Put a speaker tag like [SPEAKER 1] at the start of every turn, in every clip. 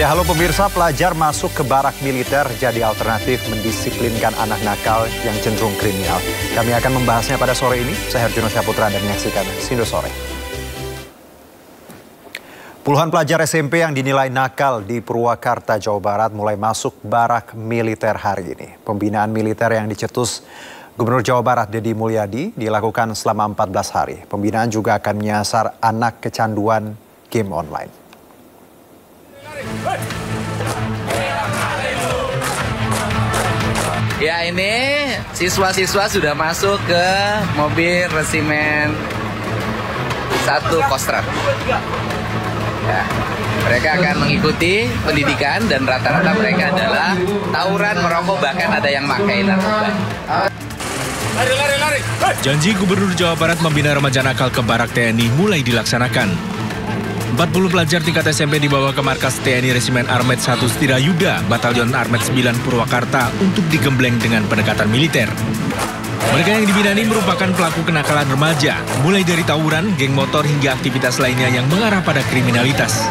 [SPEAKER 1] Ya, halo pemirsa, pelajar masuk ke barak militer jadi alternatif mendisiplinkan anak nakal yang cenderung kriminal. Kami akan membahasnya pada sore ini. Saya Herjuno Syaputra dan menyaksikan Sindo Sore. Puluhan pelajar SMP yang dinilai nakal di Purwakarta, Jawa Barat mulai masuk barak militer hari ini. Pembinaan militer yang dicetus Gubernur Jawa Barat Deddy Mulyadi dilakukan selama 14 hari. Pembinaan juga akan menyasar anak kecanduan game online.
[SPEAKER 2] Ya, ini siswa-siswa sudah masuk ke mobil resimen 1 Kostrad. Ya, mereka akan mengikuti pendidikan dan rata-rata mereka adalah tawuran, merokok, bahkan ada yang pakai narkoba.
[SPEAKER 3] Janji Gubernur Jawa Barat membina remaja nakal ke barak TNI mulai dilaksanakan. 40 pelajar tingkat SMP dibawa ke markas TNI Resimen Armet 1 Stirayuda, Batalion Armet 9 Purwakarta untuk digembleng dengan pendekatan militer. Mereka yang dibina ini merupakan pelaku kenakalan remaja, mulai dari tawuran, geng motor hingga aktivitas lainnya yang mengarah pada kriminalitas.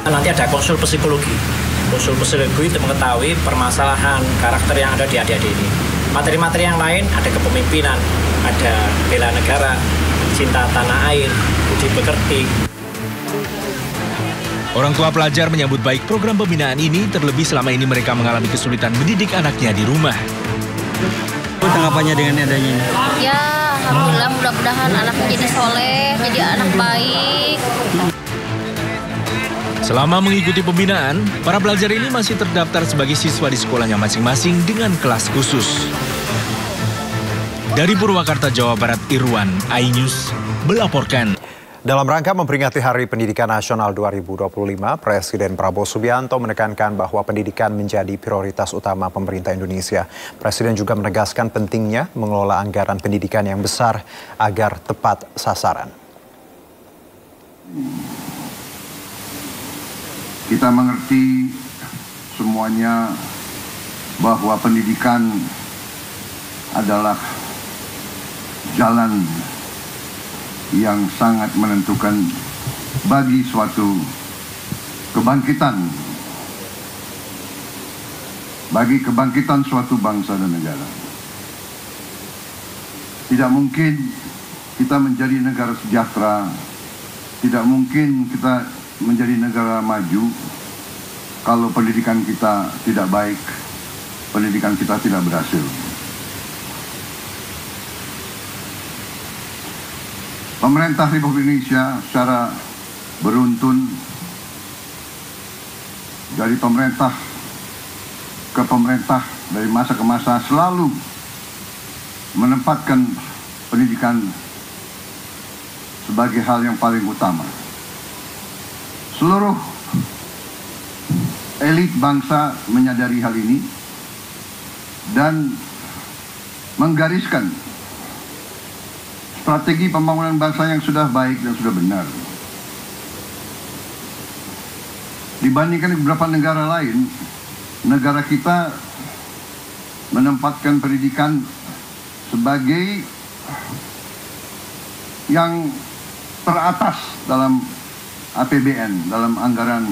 [SPEAKER 4] Nanti ada konsul psikologi. Konsul psikologi itu mengetahui permasalahan karakter yang ada di adik-adik ini. Materi-materi yang lain ada kepemimpinan, ada bela negara, cinta tanah air, budi pekerti.
[SPEAKER 3] Orang tua pelajar menyambut baik program pembinaan ini, terlebih selama ini mereka mengalami kesulitan mendidik anaknya di rumah.
[SPEAKER 5] Tanggapannya dengan adanya ini?
[SPEAKER 6] Ya, alhamdulillah, mudah-mudahan anaknya jadi soleh, jadi anak baik.
[SPEAKER 3] Selama mengikuti pembinaan, para pelajar ini masih terdaftar sebagai siswa di sekolahnya masing-masing dengan kelas khusus. Dari Purwakarta, Jawa Barat, Irwan, iNews melaporkan.
[SPEAKER 1] Dalam rangka memperingati Hari Pendidikan Nasional 2025, Presiden Prabowo Subianto menekankan bahwa pendidikan menjadi prioritas utama pemerintah Indonesia. Presiden juga menegaskan pentingnya mengelola anggaran pendidikan yang besar agar tepat sasaran.
[SPEAKER 7] Kita mengerti semuanya bahwa pendidikan adalah jalan yang sangat menentukan bagi suatu kebangkitan, bagi kebangkitan suatu bangsa dan negara. Tidak mungkin kita menjadi negara sejahtera, tidak mungkin kita menjadi negara maju kalau pendidikan kita tidak baik, pendidikan kita tidak berhasil. Pemerintah Republik Indonesia secara beruntun dari pemerintah ke pemerintah, dari masa ke masa selalu menempatkan pendidikan sebagai hal yang paling utama. Seluruh elit bangsa menyadari hal ini dan menggariskan strategi pembangunan bangsa yang sudah baik dan sudah benar. Dibandingkan beberapa negara lain, negara kita menempatkan pendidikan sebagai yang teratas dalam APBN, dalam anggaran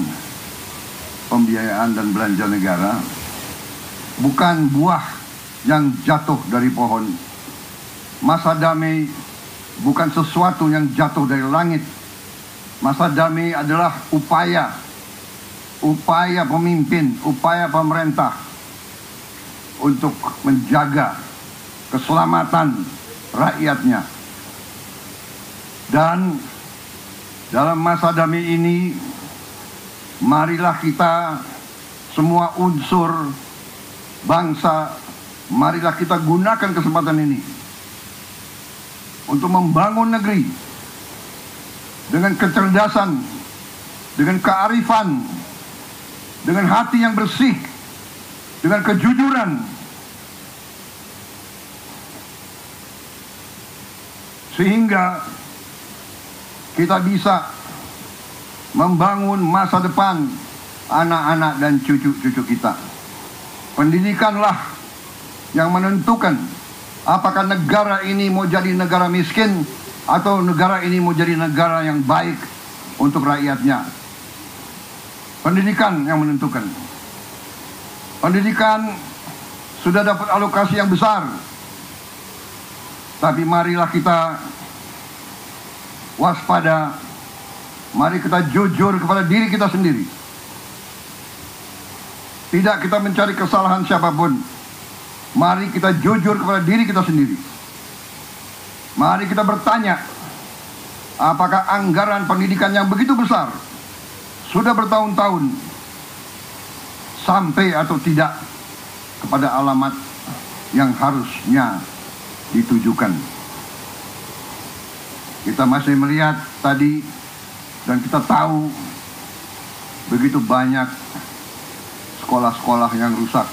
[SPEAKER 7] pembiayaan dan belanja negara, bukan buah yang jatuh dari pohon. Masa damai bukan sesuatu yang jatuh dari langit. Masa damai adalah upaya pemimpin, upaya pemerintah untuk menjaga keselamatan rakyatnya. Dan dalam masa damai ini, marilah kita semua unsur bangsa, marilah kita gunakan kesempatan ini untuk membangun negeri dengan kecerdasan, dengan kearifan, dengan hati yang bersih, dengan kejujuran, sehingga kita bisa membangun masa depan anak-anak dan cucu-cucu kita. Pendidikanlah yang menentukan apakah negara ini mau jadi negara miskin atau negara ini mau jadi negara yang baik untuk rakyatnya. pendidikan yang menentukan. Pendidikan sudah dapat alokasi yang besar, tapi marilah kita waspada, mari kita jujur kepada diri kita sendiri. Tidak kita mencari kesalahan siapapun, mari kita jujur kepada diri kita sendiri. Mari kita bertanya, apakah anggaran pendidikan yang begitu besar sudah bertahun-tahun sampai atau tidak kepada alamat yang harusnya ditujukan. Kita masih melihat tadi dan kita tahu begitu banyak sekolah-sekolah yang rusak.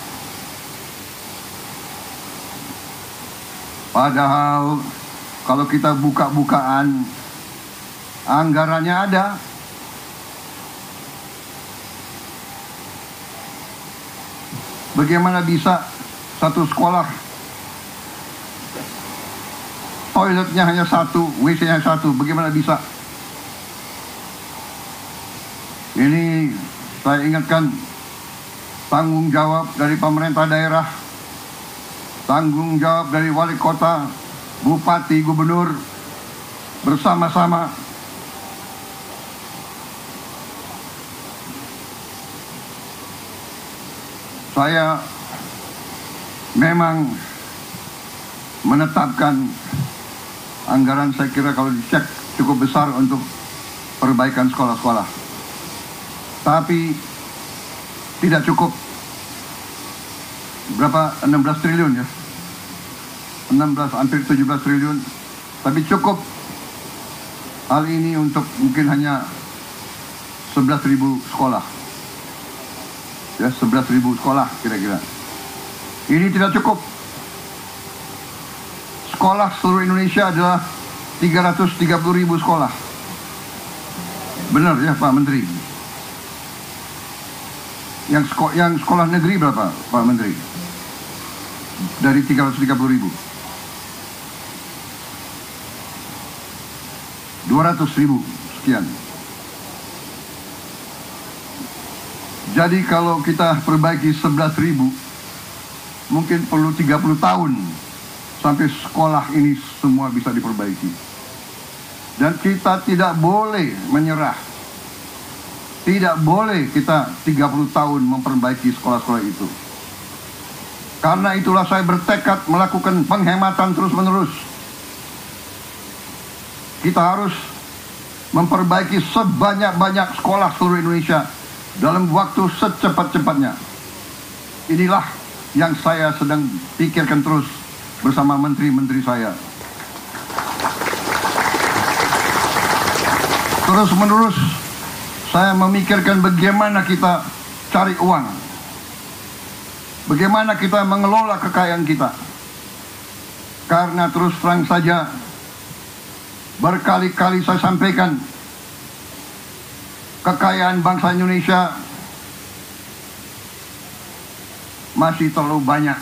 [SPEAKER 7] Padahal kalau kita buka-bukaan, anggarannya ada. Bagaimana bisa satu sekolah toiletnya hanya satu, WC-nya satu, bagaimana bisa? Ini saya ingatkan tanggung jawab dari pemerintah daerah, tanggung jawab dari wali kota, bupati, gubernur, bersama-sama. Saya memang menetapkan anggaran, saya kira kalau dicek cukup besar untuk perbaikan sekolah-sekolah. Tapi tidak cukup. Berapa? 16 triliun ya? 16, hampir 17 triliun. Tapi cukup hal ini untuk mungkin hanya 11.000 sekolah. Ya, 11.000 sekolah kira-kira. Ini tidak cukup. Sekolah seluruh Indonesia adalah 330.000 sekolah. Benar ya Pak Menteri? Yang sekolah negeri berapa Pak Menteri? Dari 330.000. 200.000 sekian. Jadi kalau kita perbaiki 11.000, mungkin perlu 30 tahun sampai sekolah ini semua bisa diperbaiki. Dan kita tidak boleh menyerah. Tidak boleh kita 30 tahun memperbaiki sekolah-sekolah itu. Karena itulah saya bertekad melakukan penghematan terus-menerus. Kita harus memperbaiki sebanyak-banyak sekolah seluruh Indonesia dalam waktu secepat-cepatnya. Inilah yang saya sedang pikirkan terus bersama menteri-menteri saya. Terus-menerus saya memikirkan bagaimana kita cari uang, bagaimana kita mengelola kekayaan kita. Karena terus terang saja, berkali-kali saya sampaikan, kekayaan bangsa Indonesia masih terlalu banyak